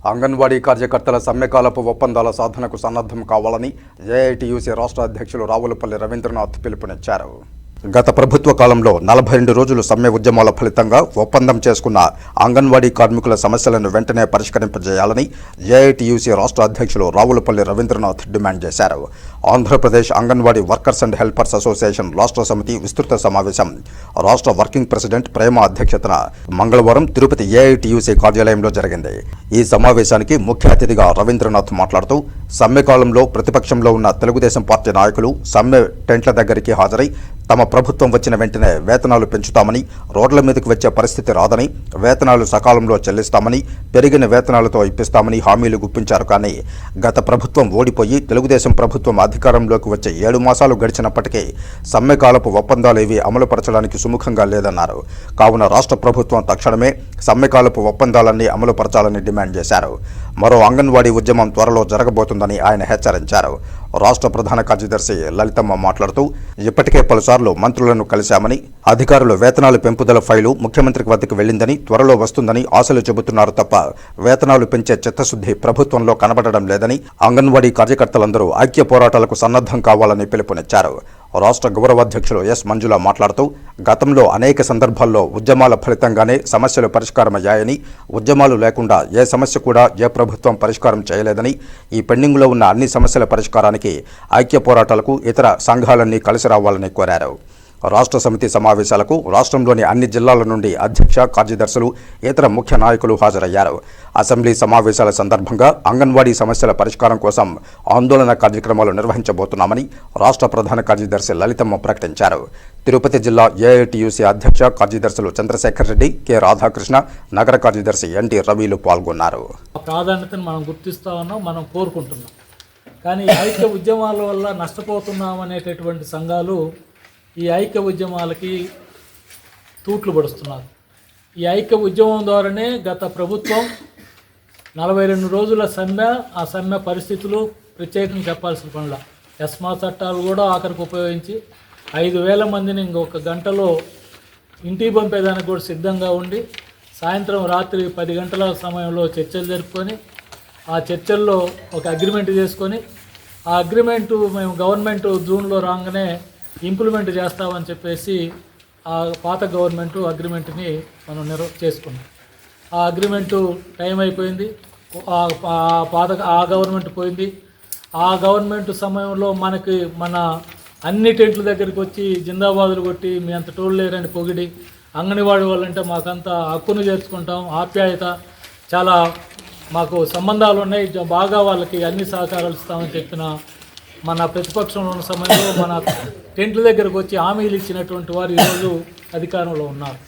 అంగన్వాడీ కార్యకర్తల సమ్మెకాలపు ఒప్పందాల సాధనకు సన్నద్ధం కావాలని ఏఐటీయూసీ రాష్ట్ర అధ్యక్షులు రావులపల్లి రవీంద్రనాథ్ పిలుపునిచ్చారు. గత ప్రభుత్వ కాలంలో 42 రోజులు సమ్మె ఉద్యమాల ఫలితంగా ఒప్పందం చేసుకున్న అంగన్వాడీ కార్మికుల సమస్యలను వెంటనే పరిష్కరింపజేయాలని ఏఐటీయూసీ రాష్ట్ర అధ్యక్షులు రావులపల్లి రవీంద్రనాథ్ డిమాండ్ చేశారు. Andhra Pradesh anganwadi workers and helpers association రాష్ట్ర సమితి విస్తృత సమావేశం రాష్ట్ర వర్కింగ్ ప్రెసిడెంట్ ప్రేమ అధ్యక్షతన మంగళవారం తిరుపతి ఏఐటీయూసీ కార్యాలయంలో జరిగింది. ఈ సమావేశానికి ముఖ్య అతిథిగా రవీంద్రనాథ్ మాట్లాడుతూ సమ్మె కాలంలో ప్రతిపక్షంలో ఉన్న తెలుగుదేశం పార్టీ నాయకులు సమ్మె టెంట్ల దగ్గరికి హాజరై తమ ప్రభుత్వం వచ్చిన వెంటనే వేతనాలు పెంచుతామని, రోడ్ల మీదకు వచ్చే పరిస్థితి రాదని, వేతనాలు సకాలంలో చెల్లిస్తామని, పెరిగిన వేతనాలతో ఇప్పిస్తామని హామీలు గుప్పించారు. కానీ గత ప్రభుత్వం ఓడిపోయి తెలుగుదేశం ప్రభుత్వం అధికారంలోకి వచ్చే 7 మాసాలు గడిచినప్పటికీ సమ్మెకాలపు ఒప్పందాలేవి అమలుపరచడానికి సుముఖంగా లేదన్నారు. కావున రాష్ట్ర ప్రభుత్వం తక్షణమే సమ్మెకాలపు ఒప్పందాలన్నీ అమలుపరచాలని డిమాండ్ చేశారు. మరో అంగన్వాడీ ఉద్యమం త్వరలో జరగబోతుందని ఆయన హెచ్చరించారు. రాష్ట్ర ప్రధాన కార్యదర్శి లలితమ్మ మాట్లాడుతూ ఇప్పటికే పలుసార్లు మంత్రులను కలిశామని, అధికారులు వేతనాలు పెంపుదల ఫైలు ముఖ్యమంత్రికి వద్దకు వెళ్లిందని, త్వరలో వస్తుందని ఆశలు చెబుతున్నారు తప్ప వేతనాలు పెంచే చిత్తశుద్ధి ప్రభుత్వంలో కనబడడం లేదని, అంగన్వాడీ కార్యకర్తలందరూ ఐక్య పోరాటాలకు సన్నద్ధం కావాలని పిలుపునిచ్చారు. రాష్ట్ర గౌరవాధ్యక్షులు ఎస్ మంజుల మాట్లాడుతూ గతంలో అనేక సందర్భాల్లో ఉద్యమాల ఫలితంగానే సమస్యలు పరిష్కారమయ్యాయని, ఉద్యమాలు లేకుండా ఏ సమస్య కూడా ఏ ప్రభుత్వం పరిష్కారం చేయలేదని, ఈ పెండింగ్లో ఉన్న అన్ని సమస్యల పరిష్కారానికి ఐక్య పోరాటాలకు ఇతర సంఘాలన్నీ కలిసి రావాలని కోరారు. రాష్ట్ర సమితి సమావేశాలకు రాష్ట్రంలోని అన్ని జిల్లాల నుండి అధ్యక్ష, కార్యదర్శులు, ఇతర ముఖ్య నాయకులు హాజరయ్యారు. అసెంబ్లీ సమావేశాల సందర్భంగా అంగన్వాడీ సమస్యల పరిష్కారం కోసం ఆందోళన కార్యక్రమాలు నిర్వహించబోతున్నామని రాష్ట్ర ప్రధాన కార్యదర్శి లలితమ్మ ప్రకటించారు. తిరుపతి జిల్లా ఏఐటీయూసీ అధ్యక్ష, కార్యదర్శులు చంద్రశేఖర్ రెడ్డి, కె రాధాకృష్ణ, నగర కార్యదర్శి ఎన్టీ రవిలు పాల్గొన్నారు. ప్రాధాన్యతను మనం గుర్తిస్తా ఉన్నాం, మనం కోరుకుంటున్నాం. కానీ ఐక్య ఉద్యమాల వల్ల నష్టపోతున్నాం అనేటటువంటి సంఘాలు ఈ ఐక్య ఉద్యమాలకి తూట్లు పడుస్తున్నారు. ఈ ఐక్య ఉద్యమం ద్వారానే గత ప్రభుత్వం 42 రోజుల సమ్మె, ఆ సమ్మె పరిస్థితులు ప్రత్యేకంగా చెప్పాల్సిన పనుల ఎస్మా చట్టాలు కూడా ఆఖరికి ఉపయోగించి 5,000 మందిని ఇంకొక గంటలో ఇంటికి పంపేదానికి కూడా సిద్ధంగా ఉండి సాయంత్రం రాత్రి 10 గంటల సమయంలో చర్చలు జరుపుకొని ఆ చర్చల్లో ఒక అగ్రిమెంట్ చేసుకొని ఆ అగ్రిమెంటు మేము గవర్నమెంట్ జూన్లో రాగానే ఇంప్లిమెంట్ చేస్తామని చెప్పేసి ఆ పాత గవర్నమెంటు అగ్రిమెంట్ని మనం చేసుకున్నాం. ఆ అగ్రిమెంటు టైం అయిపోయింది, ఆ గవర్నమెంట్ పోయింది. ఆ గవర్నమెంట్ సమయంలో మన అన్ని టెంట్ల దగ్గరికి వచ్చి జిందాబాదులు కొట్టి మీ అంత టోళ్ళు లేరని పొగిడి, అంగన్వాడీ వాళ్ళంటే మాకంతా హక్కును చేర్చుకుంటాం, ఆప్యాయత, చాలా మాకు సంబంధాలు ఉన్నాయి, బాగా వాళ్ళకి అన్ని సహకారాలు ఇస్తామని చెప్పిన మన ప్రతిపక్షంలో ఉన్న సమయంలో మన టెంట్ల దగ్గరకు వచ్చి హామీలు ఇచ్చినటువంటి వారు ఈరోజు అధికారంలో ఉన్నారు.